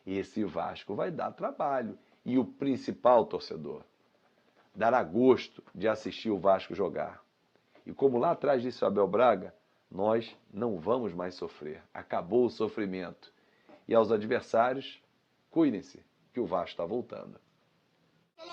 Esse Vasco vai dar trabalho. E o principal, torcedor, dará gosto de assistir o Vasco jogar. E como lá atrás disse o Abel Braga, nós não vamos mais sofrer. Acabou o sofrimento. E aos adversários, cuidem-se, que o Vasco está voltando.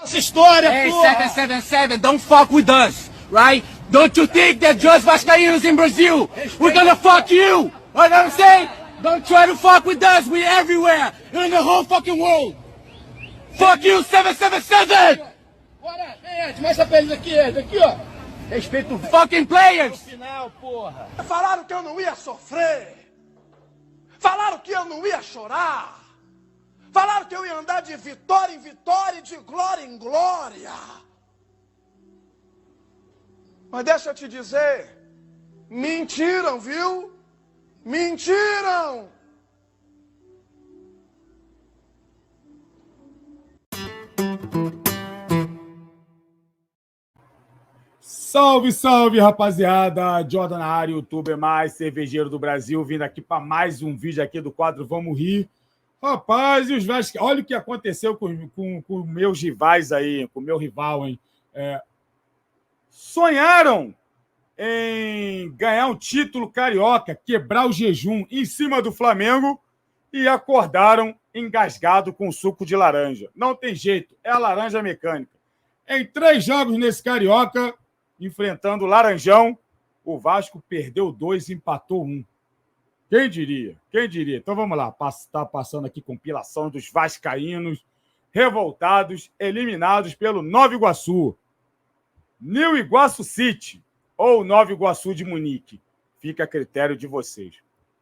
Nossa história, hey, porra! 777, don't fuck with us, right? Don't you think that just Vascaínos in Brazil, we're gonna fuck you? You know what I'm saying? Don't try to fuck with us, we're everywhere, in the whole fucking world. Fuck you, 777! Bora, vem, Ed, mostra pra eles aqui, Ed, aqui, ó. Respeito fucking players! No final, porra. Falaram que eu não ia sofrer. Falaram que eu não ia chorar. Falaram que eu ia andar de vitória em vitória e de glória em glória. Mas deixa eu te dizer, mentiram, viu? Mentiram! Salve, salve, rapaziada! Jordan na área, youtuber mais cervejeiro do Brasil, vindo aqui para mais um vídeo aqui do quadro Vamos Rir. Rapaz, e os Vasco, olha o que aconteceu com meus rivais aí, com o meu rival, hein? Sonharam em ganhar um título carioca, quebrar o jejum em cima do Flamengo e acordaram engasgado com suco de laranja. Não tem jeito, é a laranja mecânica. Em 3 jogos nesse carioca, enfrentando o Laranjão, o Vasco perdeu 2 e empatou 1. Quem diria? Quem diria? Então vamos lá, está passando aqui compilação dos vascaínos revoltados, eliminados pelo Nova Iguaçu. New Iguaçu City ou Nova Iguaçu de Munique. Fica a critério de vocês.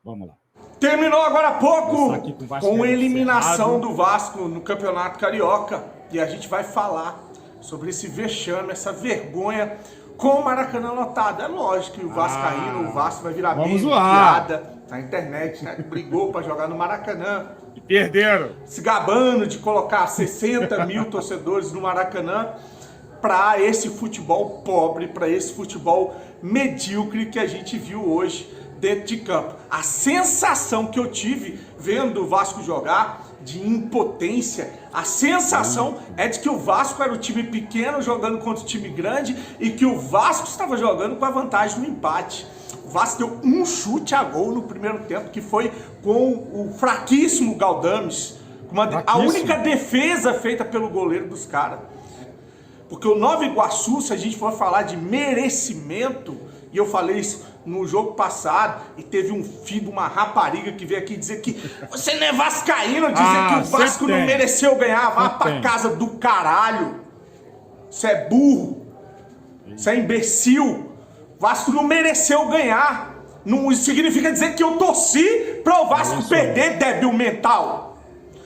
Vamos lá. Terminou agora há pouco com a eliminação do Vasco no Campeonato Carioca. E a gente vai falar sobre esse vexame, essa vergonha com o Maracanã lotado. É lógico que o Vascaíno, o Vasco vai virar meme, piada na internet, né? Brigou para jogar no Maracanã. E perderam. Se gabando de colocar 60 mil torcedores no Maracanã para esse futebol pobre, para esse futebol medíocre que a gente viu hoje dentro de campo. A sensação que eu tive vendo o Vasco jogar de impotência, a sensação é de que o Vasco era o time pequeno jogando contra o time grande e que o Vasco estava jogando com a vantagem no empate. O Vasco deu um chute a gol no primeiro tempo, que foi com o fraquíssimo Galdames, a única defesa feita pelo goleiro dos caras. Porque o Nova Iguaçu, se a gente for falar de merecimento, e eu falei isso no jogo passado, e teve um filho de uma rapariga que veio aqui dizer que você não é vascaíno, dizer que o Vasco não mereceu ganhar, vá pra casa do caralho. Você é burro, você é imbecil. O Vasco não mereceu ganhar. Não significa dizer que eu torci para o Vasco perder, débil mental.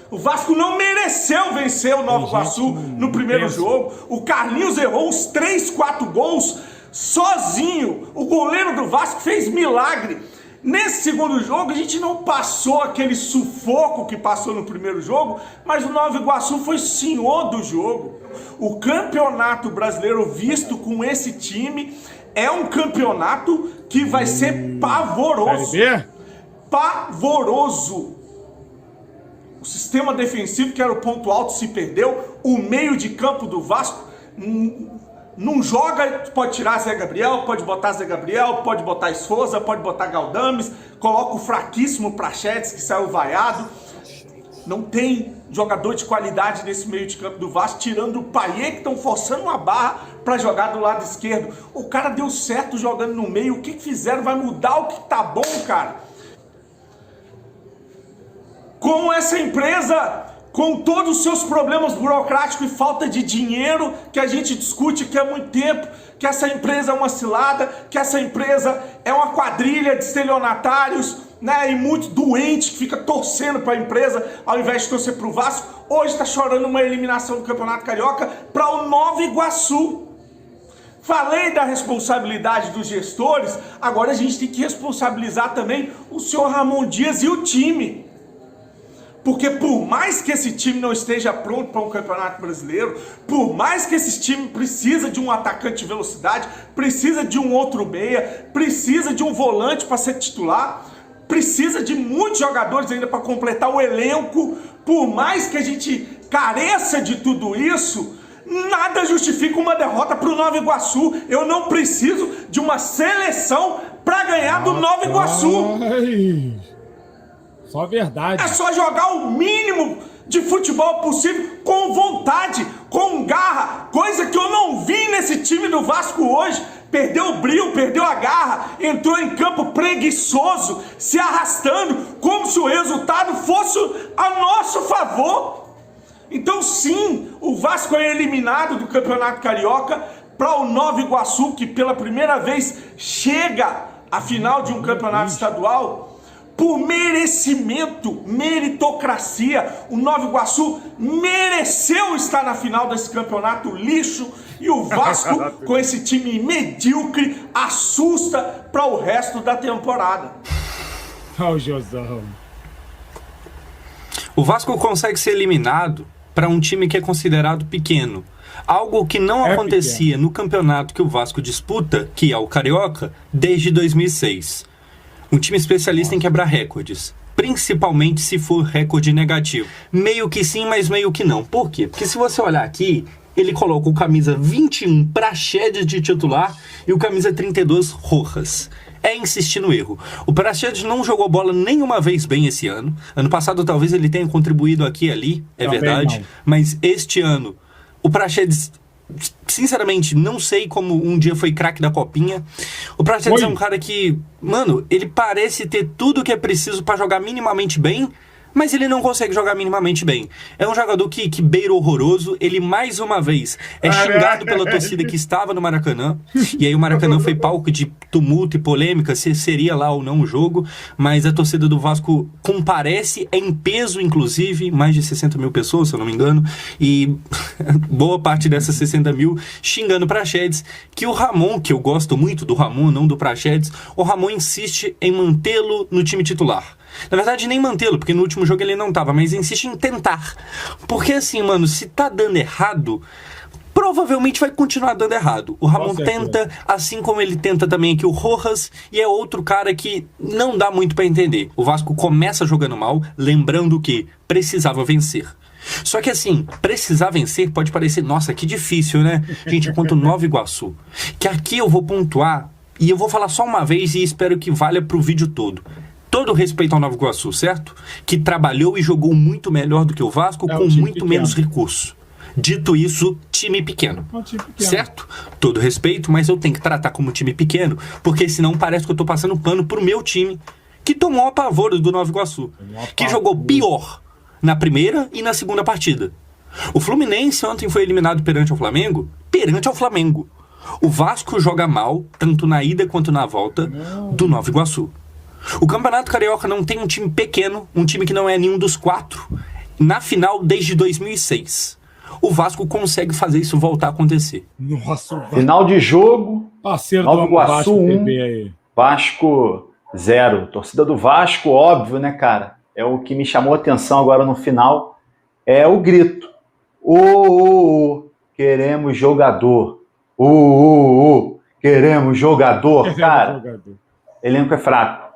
O Vasco não mereceu vencer o Nova Iguaçu no primeiro jogo. O Carlinhos errou uns 3, 4 gols sozinho. O goleiro do Vasco fez milagre. Nesse segundo jogo, a gente não passou aquele sufoco que passou no primeiro jogo, mas o Nova Iguaçu foi senhor do jogo. O campeonato brasileiro visto com esse time é um campeonato que vai ser pavoroso. Pavoroso. O sistema defensivo, que era o ponto alto, se perdeu. O meio de campo do Vasco não joga, pode tirar Zé Gabriel, pode botar Zé Gabriel, pode botar Esforza, pode botar Galdames, coloca o fraquíssimo Prachetes, que saiu vaiado. Não tem jogador de qualidade nesse meio de campo do Vasco, tirando o Payet, que estão forçando uma barra para jogar do lado esquerdo. O cara deu certo jogando no meio, o que fizeram? Vai mudar o que tá bom, cara? Como essa empresa, com todos os seus problemas burocráticos e falta de dinheiro que a gente discute aqui há muito tempo, que essa empresa é uma cilada, que essa empresa é uma quadrilha de estelionatários, né, e muito doente que fica torcendo para a empresa ao invés de torcer para o Vasco, hoje está chorando uma eliminação do Campeonato Carioca para o Nova Iguaçu. Falei da responsabilidade dos gestores, agora a gente tem que responsabilizar também o senhor Ramon Dias e o time. Porque por mais que esse time não esteja pronto para um campeonato brasileiro, por mais que esse time precisa de um atacante de velocidade, precisa de um outro meia, precisa de um volante para ser titular, precisa de muitos jogadores ainda para completar o elenco. Por mais que a gente careça de tudo isso, nada justifica uma derrota para o Nova Iguaçu. Eu não preciso de uma seleção para ganhar do Nova Iguaçu. Só verdade. É só jogar o mínimo de futebol possível, com vontade, com garra, coisa que eu não vi nesse time do Vasco hoje. Perdeu o brilho, perdeu a garra, entrou em campo preguiçoso, se arrastando, como se o resultado fosse a nosso favor. Então sim, o Vasco é eliminado do Campeonato Carioca para o Nova Iguaçu, que pela primeira vez chega à final de um campeonato estadual. Por merecimento, meritocracia, o Nova Iguaçu mereceu estar na final desse campeonato lixo, e o Vasco, com esse time medíocre, assusta para o resto da temporada. Olha o Josão. O Vasco consegue ser eliminado para um time que é considerado pequeno. Algo que não acontecia pequeno no campeonato que o Vasco disputa, que é o Carioca, desde 2006. Um time especialista em quebrar recordes, principalmente se for recorde negativo. Meio que sim, mas meio que não. Por quê? Porque se você olhar aqui, ele coloca o camisa 21 Praxedes de titular e o camisa 32 Rojas. É insistir no erro. O Praxedes não jogou bola nenhuma vez bem esse ano. Ano passado talvez ele tenha contribuído aqui e ali, é verdade. Mas este ano, o Praxedes, sinceramente, não sei como um dia foi craque da Copinha. O Praxedes é um cara que, mano, ele parece ter tudo que é preciso pra jogar minimamente bem, mas ele não consegue jogar minimamente bem. É um jogador que beira horroroso. Ele, mais uma vez, é xingado pela torcida que estava no Maracanã. E aí o Maracanã foi palco de tumulto e polêmica, se seria lá ou não o jogo. Mas a torcida do Vasco comparece em peso, inclusive, mais de 60 mil pessoas, se eu não me engano. E boa parte dessas 60 mil xingando o Praxedes, que o Ramon, que eu gosto muito do Ramon, não do Praxedes, o Ramon insiste em mantê-lo no time titular. Na verdade, nem mantê-lo, porque no último jogo ele não tava, mas insiste em tentar. Porque assim, mano, se tá dando errado, provavelmente vai continuar dando errado. O Ramon tenta, assim como ele tenta também aqui o Rojas, e é outro cara que não dá muito pra entender. O Vasco começa jogando mal, lembrando que precisava vencer. Só que assim, precisar vencer pode parecer, nossa, que difícil, né? Gente, enquanto o Nova Iguaçu, que aqui eu vou pontuar, e eu vou falar só uma vez e espero que valha pro vídeo todo. Todo respeito ao Nova Iguaçu, certo? Que trabalhou e jogou muito melhor do que o Vasco, com muito menos recurso. Dito isso, time pequeno. Certo? Todo respeito, mas eu tenho que tratar como time pequeno, porque senão parece que eu tô passando pano pro meu time, que tomou a pavor do Nova Iguaçu, que jogou pior na primeira e na segunda partida. O Fluminense ontem foi eliminado perante ao Flamengo. O Vasco joga mal, tanto na ida quanto na volta, do Nova Iguaçu. O Campeonato Carioca não tem um time pequeno, um time que não é nenhum dos quatro, na final desde 2006. O Vasco consegue fazer isso voltar a acontecer. Nossa, final de jogo, parceiro Nova do Iguaçu Vasco 1, TV aí. Vasco 0. Torcida do Vasco, óbvio, né, cara? É o que me chamou a atenção agora no final, é o grito. Queremos jogador. Queremos jogador, cara. Elenco é fraco.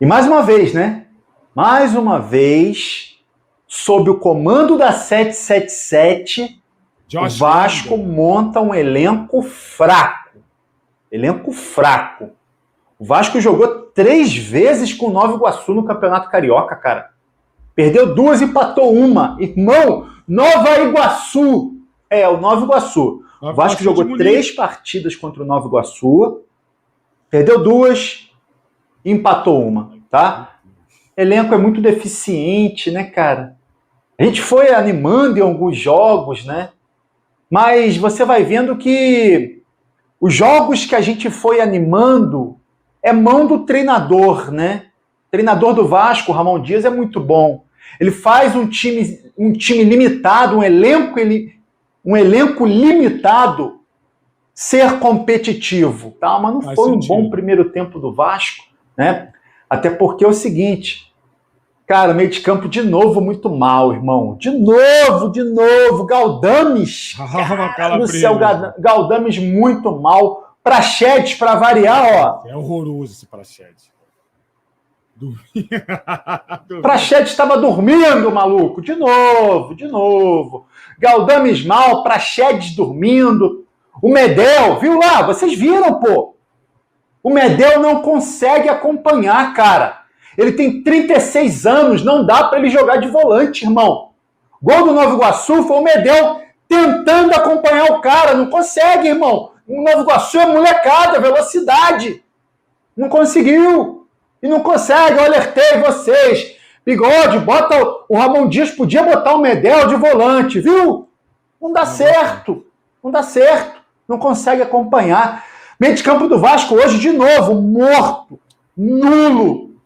E mais uma vez, né? Mais uma vez, sob o comando da 777, o Vasco monta um elenco fraco. O Vasco jogou 3 vezes com o Nova Iguaçu no Campeonato Carioca, cara. Perdeu 2 e empatou 1. Irmão, Nova Iguaçu. O Nova Iguaçu. O Vasco jogou 3 partidas contra o Nova Iguaçu. Perdeu 2 e empatou 1, tá? Elenco é muito deficiente, né, cara? A gente foi animando em alguns jogos, né? Mas você vai vendo que os jogos que a gente foi animando é mão do treinador, né? O treinador do Vasco, Ramon Dias, é muito bom. Ele faz um time limitado, um elenco limitado, ser competitivo, tá? Mas não foi um bom primeiro tempo do Vasco, né? Até porque é o seguinte, cara, meio de campo de novo muito mal, irmão. De novo, Galdames. Cara do céu, Galdames muito mal. Praxedes, para variar, ó. É horroroso esse Praxedes. Praxedes estava dormindo, maluco. De novo. Galdames mal, Praxedes dormindo. O Medel, viu lá? Vocês viram, pô. O Medel não consegue acompanhar, cara. Ele tem 36 anos, não dá para ele jogar de volante, irmão. Gol do Nova Iguaçu foi o Medel tentando acompanhar o cara. Não consegue, irmão. O Nova Iguaçu é molecada, velocidade. Não conseguiu. E não consegue, eu alertei vocês. Bigode, bota o Ramon Dias, podia botar o Medel de volante, viu? Não dá certo. Não consegue acompanhar. Meio de campo do Vasco hoje, de novo, morto. Nulo.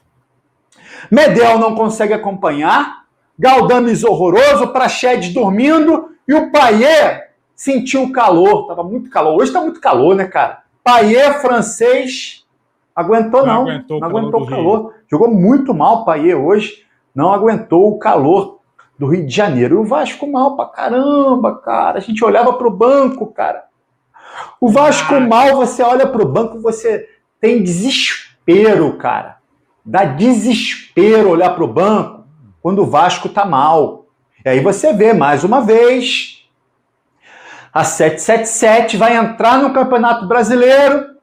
Medel não consegue acompanhar. Galdames horroroso, Praxedes dormindo. E o Payet sentiu o calor. Tava muito calor. Hoje tá muito calor, né, cara? Payet, francês, aguentou não. Não aguentou o calor. Jogou muito mal o Payet hoje. Não aguentou o calor do Rio de Janeiro. E o Vasco mal pra caramba, cara. A gente olhava pro banco, cara. O Vasco mal, você olha pro banco, você tem desespero, cara. Dá desespero olhar pro banco quando o Vasco tá mal. E aí você vê, mais uma vez, a 777 vai entrar no Campeonato Brasileiro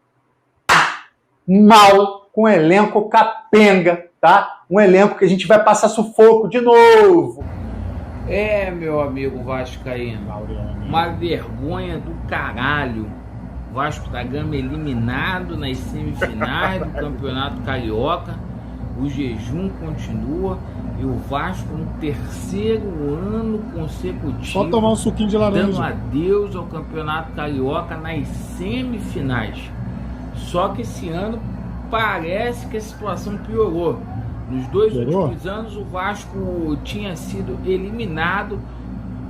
mal, com elenco capenga, tá? Um elenco que a gente vai passar sufoco de novo. É, meu amigo vascaíno, uma vergonha do caralho. Vasco da Gama eliminado nas semifinais do Campeonato Carioca. O jejum continua e o Vasco no terceiro ano consecutivo Só tomar um suquinho de laranja. dando adeus ao Campeonato Carioca nas semifinais. Só que esse ano parece que a situação piorou. Nos dois últimos anos, o Vasco tinha sido eliminado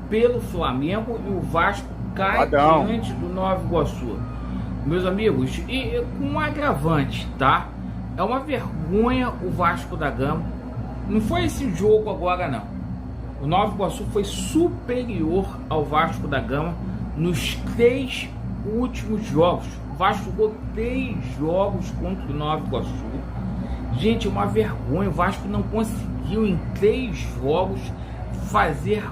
pelo Flamengo e o Vasco cai diante do Nova Iguaçu. Meus amigos, e com um agravante, tá? É uma vergonha o Vasco da Gama. Não foi esse jogo agora, não. O Nova Iguaçu foi superior ao Vasco da Gama nos 3 últimos jogos. O Vasco jogou 3 jogos contra o Nova Iguaçu. Gente, é uma vergonha. O Vasco não conseguiu em 3 jogos fazer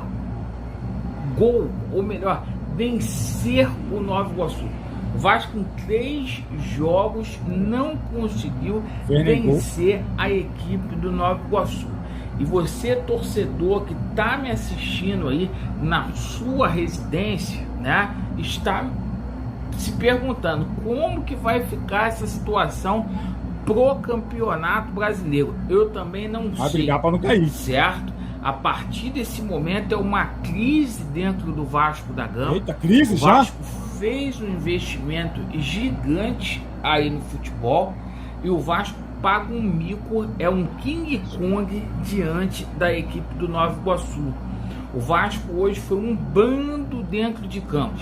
gol, ou melhor, vencer o Nova Iguaçu. O Vasco em 3 jogos não conseguiu vencer a equipe do Nova Iguaçu. E você, torcedor que está me assistindo aí na sua residência, né, está se perguntando como que vai ficar essa situação pro Campeonato Brasileiro. Eu também não sei. Vai brigar para não cair. Certo? A partir desse momento é uma crise dentro do Vasco da Gama. Eita, crise já? O Vasco fez um investimento gigante aí no futebol e o Vasco paga um mico, é um King Kong diante da equipe do Nova Iguaçu. O Vasco hoje foi um bando dentro de campo.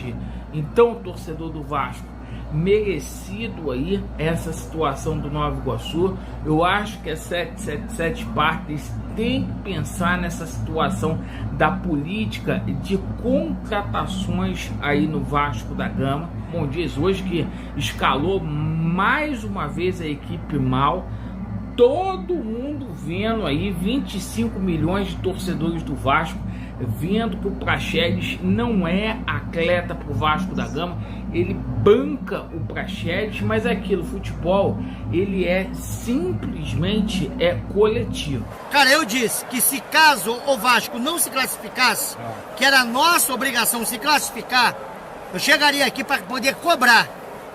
Então, torcedor do Vasco, merecido aí essa situação do Nova Iguaçu. Eu acho que a 777 Partes tem que pensar nessa situação da política de contratações aí no Vasco da Gama. Bom Dias hoje que escalou mais uma vez a equipe mal. Todo mundo vendo aí 25 milhões de torcedores do Vasco vendo que o Praxedes não é atleta pro Vasco da Gama. Ele banca o Praxedes, mas é aquilo, futebol, ele é simplesmente coletivo. Cara, eu disse que se caso o Vasco não se classificasse, que era nossa obrigação se classificar, eu chegaria aqui para poder cobrar,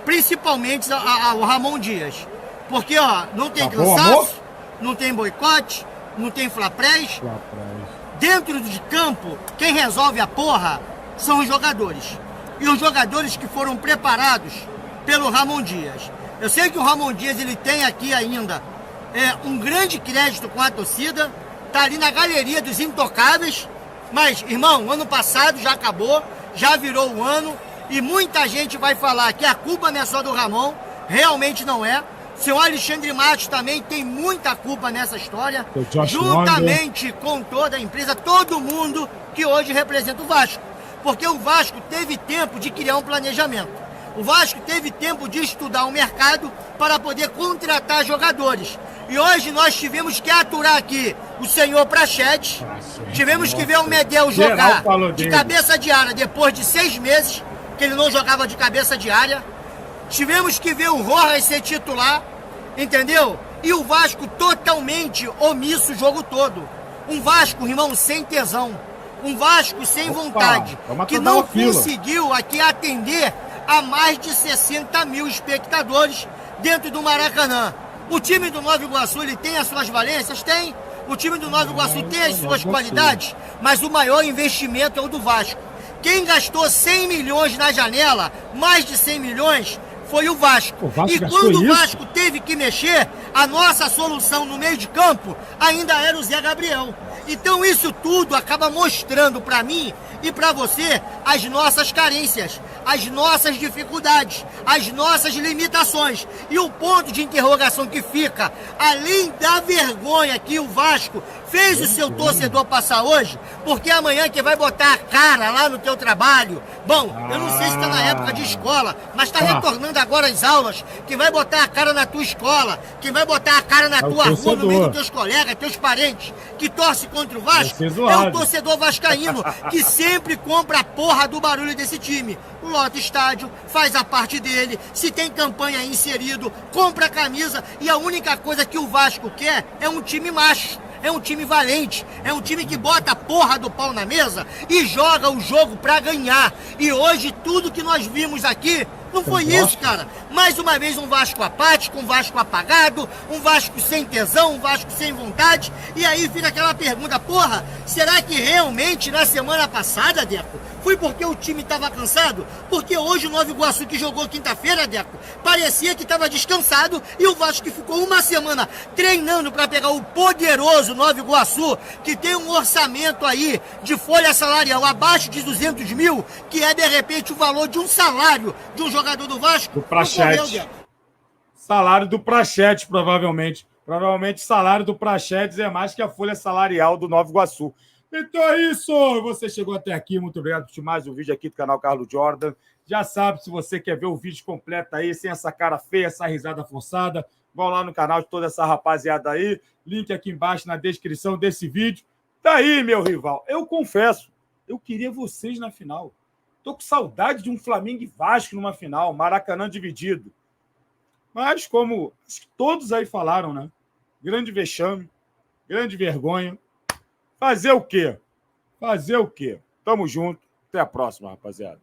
principalmente o Ramon Dias. Porque, ó, não tem cansaço, não tem boicote, não tem flaprés. Dentro de campo, quem resolve a porra são os jogadores. E os jogadores que foram preparados pelo Ramon Dias. Eu sei que o Ramon Dias ele tem aqui ainda um grande crédito com a torcida, tá ali na galeria dos intocáveis, mas, irmão, o ano passado já acabou, já virou o ano, e muita gente vai falar que a culpa não é só do Ramon, realmente não é. Seu Alexandre Matos também tem muita culpa nessa história, juntamente com toda a empresa, todo mundo que hoje representa o Vasco. Porque o Vasco teve tempo de criar um planejamento. O Vasco teve tempo de estudar o mercado para poder contratar jogadores. E hoje nós tivemos que aturar aqui o senhor Prachedes, tivemos que ver o Medel jogar de cabeça de área depois de 6 meses, que ele não jogava de cabeça de área. Tivemos que ver o Rojas ser titular, entendeu? E o Vasco totalmente omisso o jogo todo. Um Vasco, irmão, sem tesão. Um Vasco sem vontade. Que não conseguiu aqui atender a mais de 60 mil espectadores dentro do Maracanã. O time do Nova Iguaçu, ele tem as suas valências? Tem. O time do Nova Iguaçu tem as suas qualidades, mas o maior investimento é o do Vasco. Quem gastou 100 milhões na janela, mais de 100 milhões, foi o Vasco. E quando o Vasco teve que mexer, a nossa solução no meio de campo ainda era o Zé Gabriel. Então isso tudo acaba mostrando para mim e para você as nossas carências, as nossas dificuldades, as nossas limitações. E o ponto de interrogação que fica, além da vergonha que o Vasco fez o seu torcedor passar hoje, porque amanhã que vai botar a cara lá no teu trabalho, bom, eu não sei se está na época de escola, mas está retornando agora às aulas, que vai botar a cara na tua escola, que vai botar a cara na tua rua, no meio dos teus colegas, teus parentes, que torce contra o Vasco, é o torcedor vascaíno, que sempre compra a porra do barulho desse time. Lota estádio, faz a parte dele, se tem campanha inserido, compra a camisa, e a única coisa que o Vasco quer é um time macho. É um time valente, é um time que bota a porra do pau na mesa e joga o jogo pra ganhar. E hoje tudo que nós vimos aqui não foi isso, cara. Mais uma vez um Vasco apático, um Vasco apagado, um Vasco sem tesão, um Vasco sem vontade. E aí fica aquela pergunta, porra, será que realmente na semana passada, Deco, foi porque o time estava cansado? Porque hoje o Nova Iguaçu que jogou quinta-feira, Deco, parecia que estava descansado e o Vasco que ficou uma semana treinando para pegar o poderoso Nova Iguaçu, que tem um orçamento aí de folha salarial abaixo de 200 mil, que é de repente o valor de um salário de um jogador do Vasco. Do Prachedes. Salário do Prachedes, provavelmente. Provavelmente o salário do Prachedes é mais que a folha salarial do Nova Iguaçu. Então é isso! Você chegou até aqui, muito obrigado por assistir mais um vídeo aqui do canal Carlos Jordan. Já sabe, se você quer ver o vídeo completo aí, sem essa cara feia, essa risada forçada, vão lá no canal de toda essa rapaziada aí, link aqui embaixo na descrição desse vídeo. Tá aí, meu rival. Eu confesso, eu queria vocês na final. Tô com saudade de um Flamengo e Vasco numa final, Maracanã dividido. Mas como todos aí falaram, né? Grande vexame, grande vergonha. Fazer o quê? Fazer o quê? Tamo junto. Até a próxima, rapaziada.